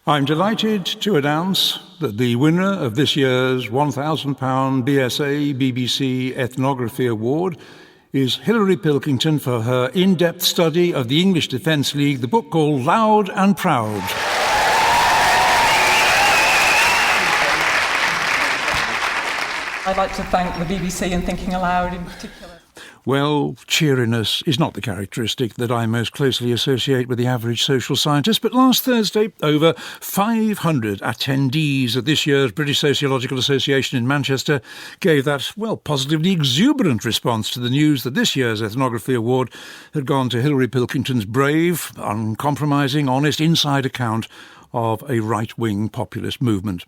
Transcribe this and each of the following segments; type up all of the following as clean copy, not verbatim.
I'm delighted to announce that the winner of this year's £1,000 BSA BBC Ethnography Award is Hilary Pilkington for her in-depth study of the English Defence League, the book called Loud and Proud. I'd like to thank the BBC and Thinking Aloud in particular. Well, cheeriness is not the characteristic that I most closely associate with the average social scientist, but last Thursday, over 500 attendees at this year's British Sociological Association in Manchester gave that, well, positively exuberant response to the news that this year's Ethnography Award had gone to Hilary Pilkington's brave, uncompromising, honest, inside account of a right-wing populist movement.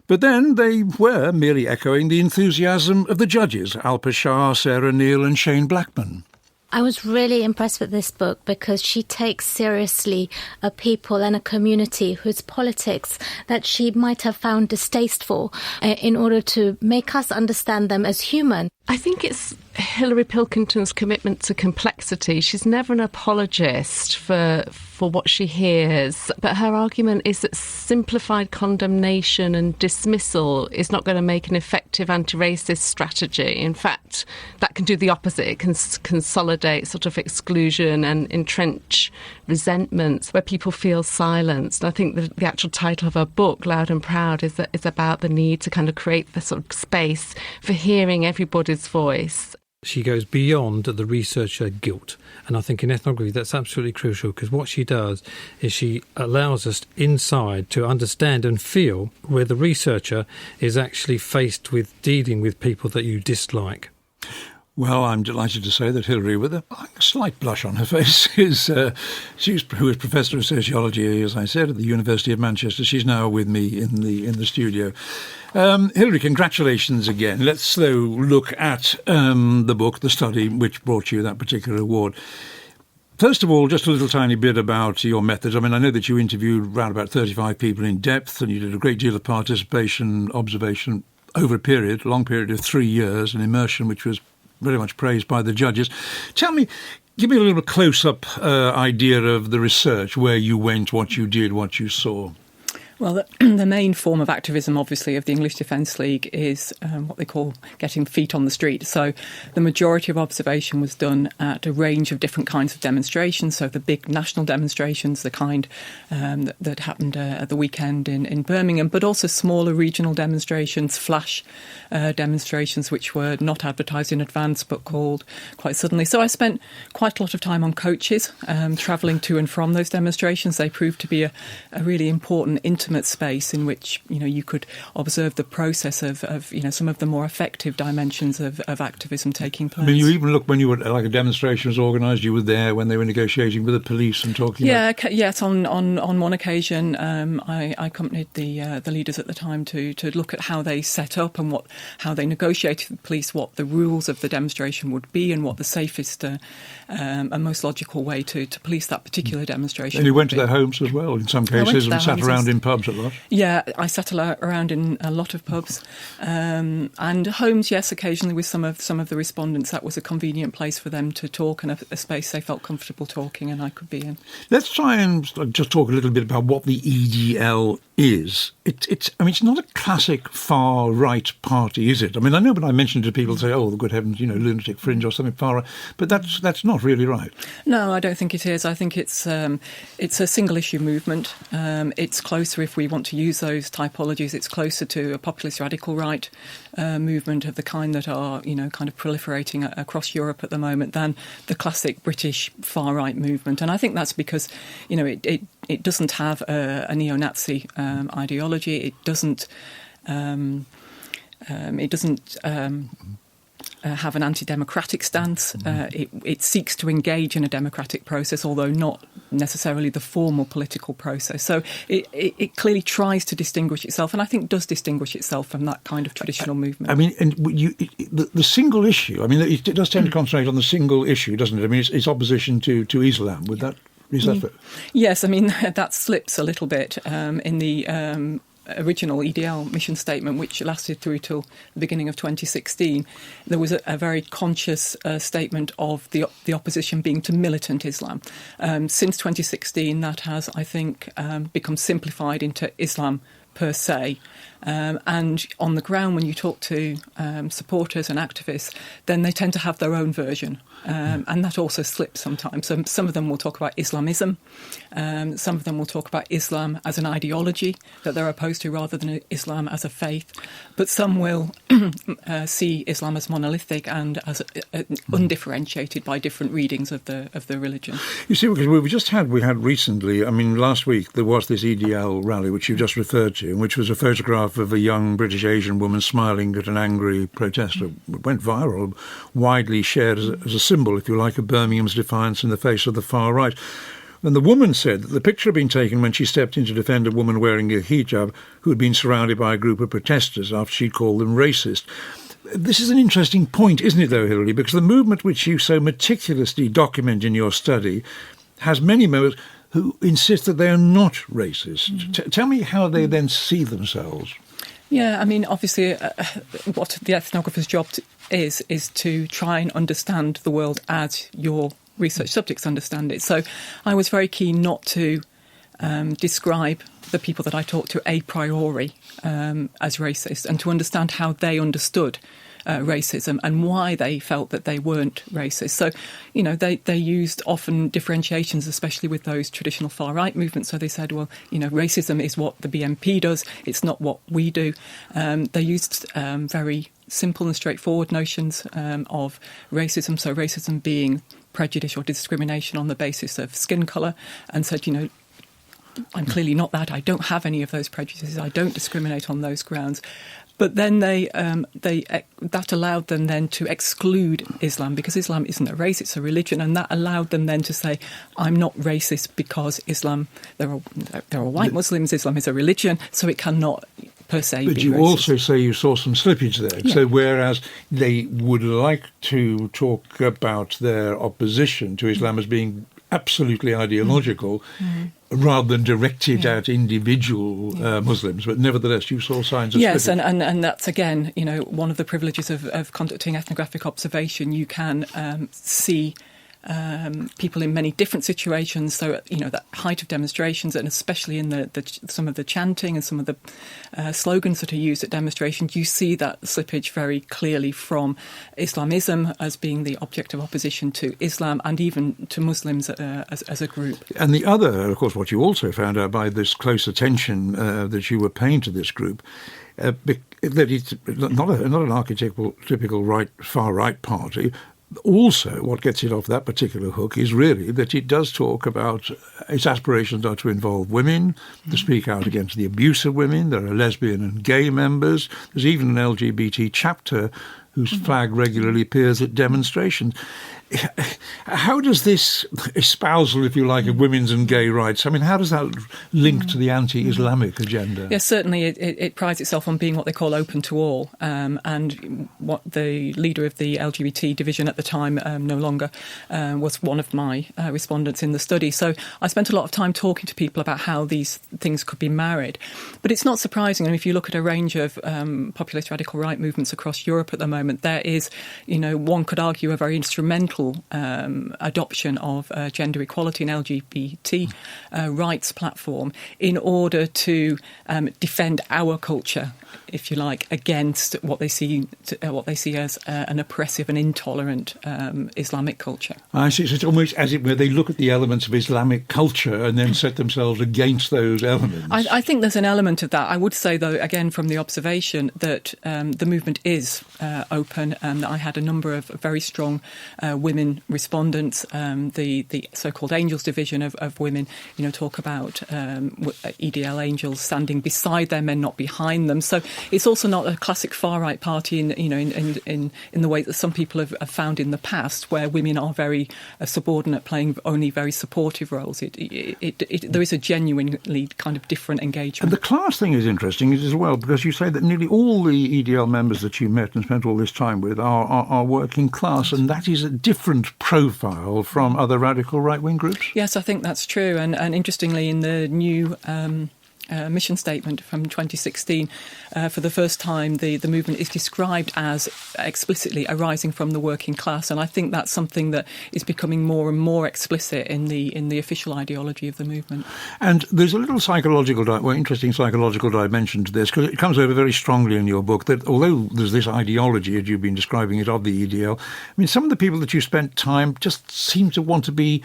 But then they were merely echoing the enthusiasm of the judges, Alpa Shah, Sarah Neal and Shane Blackman. I was really impressed with this book because she takes seriously a people and a community whose politics that she might have found distasteful in order to make us understand them as human. I think it's Hilary Pilkington's commitment to complexity. She's never an apologist for what she hears, but her argument is that simplified condemnation and dismissal is not going to make an effective anti-racist strategy. In fact, that can do the opposite. It can consolidate sort of exclusion and entrench resentments where people feel silenced. And I think the actual title of her book, Loud and Proud, is about the need to kind of create the sort of space for hearing everybody's voice. She goes beyond the researcher guilt. And I think in ethnography that's absolutely crucial, because what she does is she allows us inside to understand and feel where the researcher is actually faced with dealing with people that you dislike. Well, I'm delighted to say that Hilary, with a slight blush on her face, who is Professor of Sociology, as I said, at the University of Manchester. She's now with me in the studio. Hilary, congratulations again. Let's though look at the book, the study, which brought you that particular award. First of all, just a little tiny bit about your methods. I mean, I know that you interviewed around about 35 people in depth, and you did a great deal of participation, observation over a long period of 3 years, an immersion which was very much praised by the judges. Tell me, give me a little close-up idea of the research, where you went, what you did, what you saw. Well, the main form of activism, obviously, of the English Defence League is what they call getting feet on the street. So the majority of observation was done at a range of different kinds of demonstrations. So the big national demonstrations, the kind that happened at the weekend in Birmingham, but also smaller regional demonstrations, flash demonstrations, which were not advertised in advance but called quite suddenly. So I spent quite a lot of time on coaches, travelling to and from those demonstrations. They proved to be a really important intimate space in which you could observe the process of some of the more effective dimensions of activism taking place. I mean, you even look when you were like a demonstration was organised, you were there when they were negotiating with the police and talking. Yes. On one occasion, I accompanied the leaders at the time to look at how they set up and how they negotiated with the police, what the rules of the demonstration would be, and what the safest and most logical way to police that particular demonstration. And you went to their homes as well in some cases and sat around in pubs a lot. Yeah, I sat around in a lot of pubs and homes. Yes, occasionally with some of the respondents, that was a convenient place for them to talk and a space they felt comfortable talking, and I could be in. Let's try and just talk a little bit about what the EDL is. It's not a classic far right party, is it? I mean, I know when I mention it to people, say, "Oh, good heavens, lunatic fringe or something far right," but that's not really right. No, I don't think it is. I think it's a single issue movement. It's closer, if we want to use those typologies, it's closer to a populist radical right movement of the kind that are kind of proliferating across Europe at the moment than the classic British far right movement. And I think that's because it doesn't have a neo-Nazi ideology. It doesn't have an anti-democratic stance. It seeks to engage in a democratic process, although not necessarily the formal political process. So it clearly tries to distinguish itself, and I think does distinguish itself from that kind of traditional movement. I mean, and the single issue, I mean, it does tend to concentrate on the single issue, doesn't it? I mean, it's opposition to Islam. Would that... Is that Yes, I mean, that slips a little bit in the original EDL mission statement, which lasted through till the beginning of 2016, there was a very conscious statement of the opposition being to militant Islam. Since 2016, that has, I think, become simplified into Islam per se. And on the ground, when you talk to supporters and activists, then they tend to have their own version. And that also slips sometimes. So some of them will talk about Islamism. Some of them will talk about Islam as an ideology that they're opposed to rather than Islam as a faith. But some will see Islam as monolithic and as undifferentiated by different readings of the religion. You see, because we had recently, I mean, last week there was this EDL rally, which you just referred to, which was a photograph of a young British Asian woman smiling at an angry protester. It went viral, widely shared as a symbol, if you like, of Birmingham's defiance in the face of the far right. And the woman said that the picture had been taken when she stepped in to defend a woman wearing a hijab who had been surrounded by a group of protesters after she'd called them racist. This is an interesting point, isn't it, though, Hilary? Because the movement which you so meticulously document in your study has many members who insist that they are not racist. Tell me how they then see themselves. Yeah, I mean, obviously, what the ethnographer's job is to try and understand the world as your research subjects understand it. So I was very keen not to describe the people that I talked to a priori as racist, and to understand how they understood racism and why they felt that they weren't racist. So, you know, they used often differentiations, especially with those traditional far-right movements. So they said, well, you know, racism is what the BNP does, it's not what we do. They used very simple and straightforward notions of racism. So racism being prejudice or discrimination on the basis of skin colour, and said, you know, I'm clearly not that. I don't have any of those prejudices. I don't discriminate on those grounds. But then that allowed them then to exclude Islam, because Islam isn't a race, it's a religion, and that allowed them then to say, I'm not racist because Islam, there are white Muslims, Islam is a religion, so it cannot per se but be you racist. also say you saw some slippage there. Yeah. So whereas they would like to talk about their opposition to Islam as being absolutely ideological, rather than directed at individual Muslims, but nevertheless you saw signs of yes, slippage. and that's, again, you know, one of the privileges of conducting ethnographic observation. You can see people in many different situations. So, you know, the height of demonstrations, and especially in some of the chanting and some of the slogans that are used at demonstrations, you see that slippage very clearly from Islamism as being the object of opposition to Islam, and even to Muslims as a group. And the other, of course, what you also found out by this close attention that you were paying to this group, that it's not an archetypical far-right party. Also, what gets it off that particular hook is really that it does talk about its aspirations are to involve women, to speak out against the abuse of women. There are lesbian and gay members. There's even an LGBT chapter whose flag regularly appears at demonstrations. How does this espousal, if you like, of women's and gay rights, I mean, how does that link to the anti-Islamic agenda? Yes, certainly it prides itself on being what they call open to all. And what the leader of the LGBT division at the time, no longer, was one of my respondents in the study. So I spent a lot of time talking to people about how these things could be married. But it's not surprising. I mean, if you look at a range of populist radical right movements across Europe at the moment, there is, you know, one could argue a very instrumental adoption of gender equality and LGBT rights platform in order to defend our culture, if you like, against what they see as an oppressive and intolerant Islamic culture. I see. So it's almost as it were they look at the elements of Islamic culture and then set themselves against those elements. I think there's an element of that. I would say, though, again, from the observation that the movement is open, and I had a number of very strong women respondents. The so-called Angels division of women, you know, talk about EDL angels standing beside their men, not behind them. So it's also not a classic far-right party in the way that some people have found in the past, where women are very subordinate, playing only very supportive roles. There is a genuinely kind of different engagement. And the class thing is interesting as well, because you say that nearly all the EDL members that you met and spent all this time with are working class, and that is a different profile from other radical right-wing groups? Yes, I think that's true. And interestingly, in the new mission statement from 2016, for the first time, the movement is described as explicitly arising from the working class, and I think that's something that is becoming more and more explicit in the official ideology of the movement. And there's a little interesting psychological dimension to this, because it comes over very strongly in your book that although there's this ideology, as you've been describing it, of the EDL, I mean, some of the people that you spent time just seem to want to be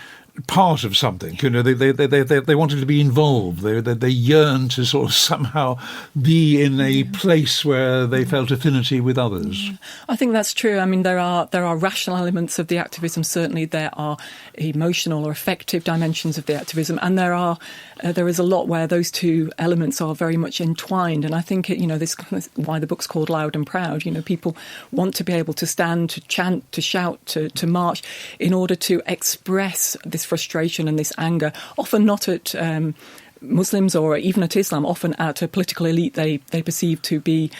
part of something. You know, they wanted to be involved. They yearned to sort of somehow be in a place where they felt affinity with others. I think that's true. I mean, there are rational elements of the activism. Certainly, there are emotional or affective dimensions of the activism, and there is a lot where those two elements are very much entwined. And I think this is why the book's called Loud and Proud. You know, people want to be able to stand, to chant, to shout, to march, in order to express this frustration and this anger, often not at Muslims or even at Islam, often at a political elite they perceive to be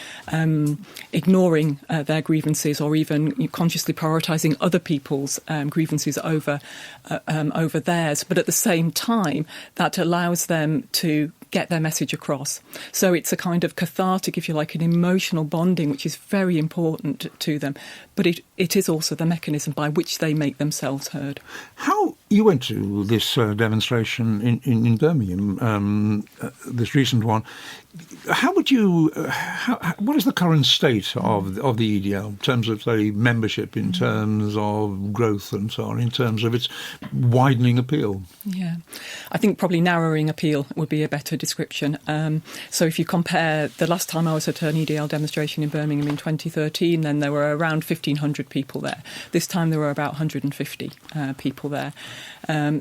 ignoring their grievances, or even consciously prioritising other people's grievances over theirs. But at the same time, that allows them to get their message across. So it's a kind of cathartic, if you like, an emotional bonding, which is very important to them. But it is also the mechanism by which they make themselves heard. How you went to this demonstration in Birmingham, this recent one. How would you? What is the current state of the EDL in terms of, say, membership, in terms of growth, and so on, in terms of its widening appeal? Yeah, I think probably narrowing appeal would be a better description. So if you compare the last time I was at an EDL demonstration in Birmingham in 2013, then there were around 1,500 people there. This time there were about 150 people there.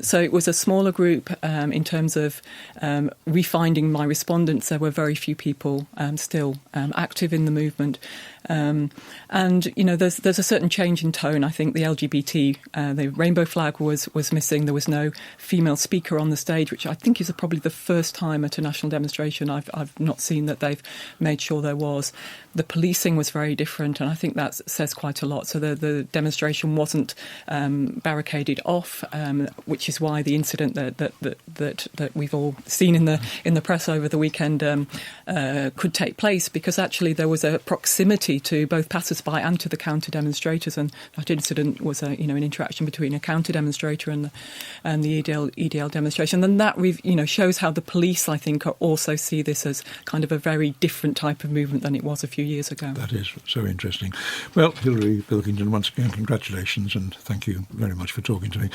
So it was a smaller group in terms of refinding my respondents. There were very few people still active in the movement. And, there's a certain change in tone. I think the LGBT, the rainbow flag was missing. There was no female speaker on the stage, which I think is probably the first time at a national demonstration I've not seen that they've made sure there was. The policing was very different, and I think that says quite a lot. So the demonstration wasn't barricaded off, which is why the incident that we've all seen in the press over the weekend could take place, because actually there was a proximity to both passers-by and to the counter-demonstrators, and that incident was an interaction between a counter-demonstrator and the EDL demonstration. And that shows how the police, I think, also see this as kind of a very different type of movement than it was a few years ago. That is so interesting. Well, Hilary Pilkington, once again, congratulations, and thank you very much for talking to me.